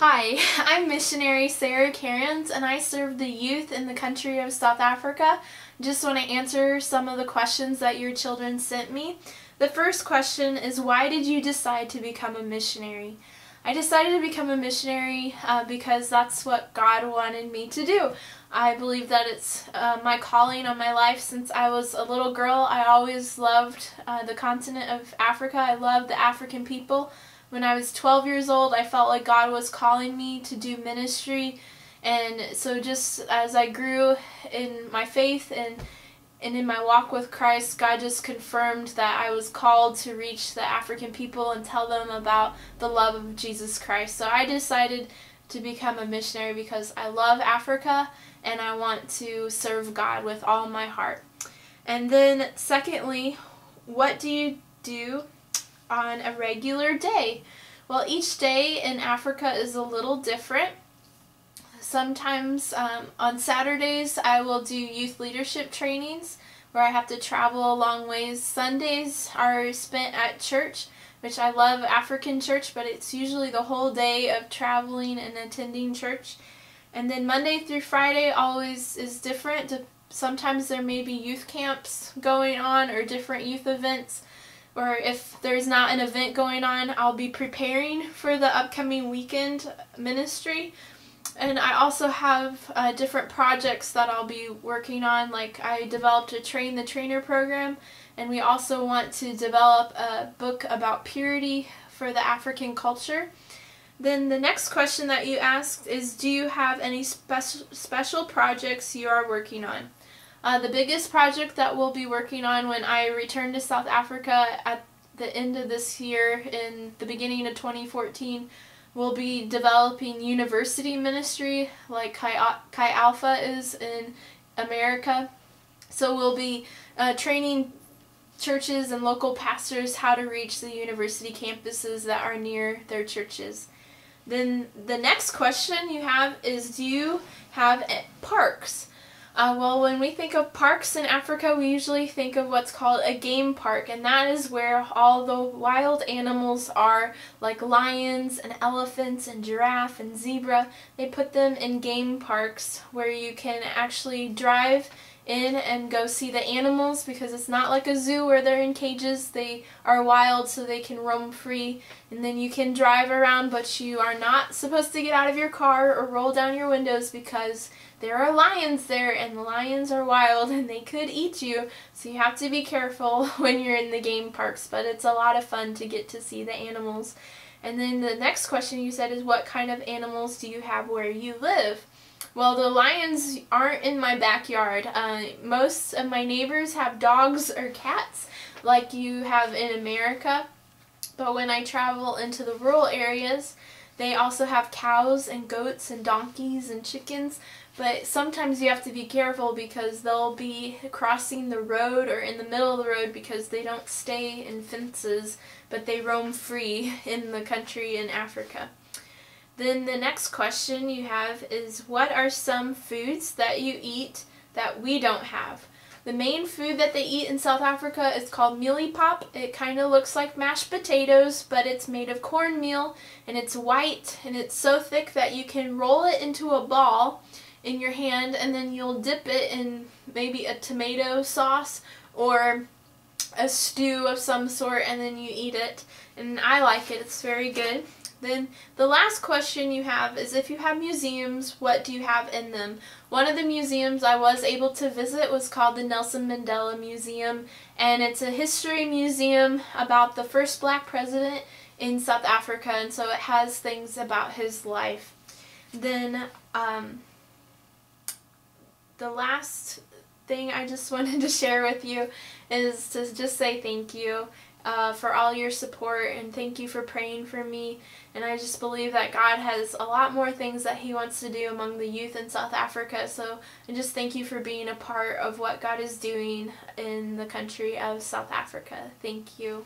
Hi, I'm Missionary Sarah Cairns and I serve the youth in the country of South Africa. Just want to answer some of the questions that your children sent me. The first question is, why did you decide to become a missionary? I decided to become a missionary because that's what God wanted me to do. I believe that it's my calling on my life since I was a little girl. I always loved the continent of Africa. I loved the African people. When I was 12 years old, I felt like God was calling me to do ministry, and so just as I grew in my faith and in my walk with Christ, God just confirmed that I was called to reach the African people and tell them about the love of Jesus Christ. So I decided to become a missionary because I love Africa and I want to serve God with all my heart. And then secondly, what do you do on a regular day? Well, each day in Africa is a little different. Sometimes on Saturdays I will do youth leadership trainings where I have to travel a long ways. Sundays are spent at church, which I love African church, but it's usually the whole day of traveling and attending church. And then Monday through Friday always is different. Sometimes there may be youth camps going on or different youth events. Or if there's not an event going on, I'll be preparing for the upcoming weekend ministry. And I also have different projects that I'll be working on. Like I developed a Train the Trainer program, and we also want to develop a book about purity for the African culture. Then the next question that you asked is, do you have any special projects you are working on? The biggest project that we'll be working on when I return to South Africa at the end of this year, in the beginning of 2014, we'll be developing university ministry like Chi Alpha is in America. So we'll be training churches and local pastors how to reach the university campuses that are near their churches. Then the next question you have is, do you have parks? Well, when we think of parks in Africa, we usually think of what's called a game park, and that is where all the wild animals are, like lions and elephants and giraffe and zebra. They put them in game parks where you can actually drive in and go see the animals, because it's not like a zoo where they're in cages. They are wild, so they can roam free, and then you can drive around, but you are not supposed to get out of your car or roll down your windows because there are lions there, and the lions are wild and they could eat you, so you have to be careful when you're in the game parks, but it's a lot of fun to get to see the animals. And then the next question you said is, what kind of animals do you have where you live? Well, the lions aren't in my backyard. Most of my neighbors have dogs or cats like you have in America, but when I travel into the rural areas, they also have cows and goats and donkeys and chickens, but sometimes you have to be careful because they'll be crossing the road or in the middle of the road because they don't stay in fences, but they roam free in the country in Africa. Then the next question you have is, what are some foods that you eat that we don't have? The main food that they eat in South Africa is called mealie-pap. It kind of looks like mashed potatoes, but it's made of cornmeal, and it's white, and it's so thick that you can roll it into a ball in your hand, and then you'll dip it in maybe a tomato sauce or a stew of some sort, and then you eat it. And I like it. It's very good. Then the last question you have is, if you have museums, what do you have in them? One of the museums I was able to visit was called the Nelson Mandela Museum, and it's a history museum about the first black president in South Africa, and so it has things about his life. Then the last thing I just wanted to share with you is to just say thank you for all your support, and thank you for praying for me. And I just believe that God has a lot more things that He wants to do among the youth in South Africa. So I just thank you for being a part of what God is doing in the country of South Africa. Thank you.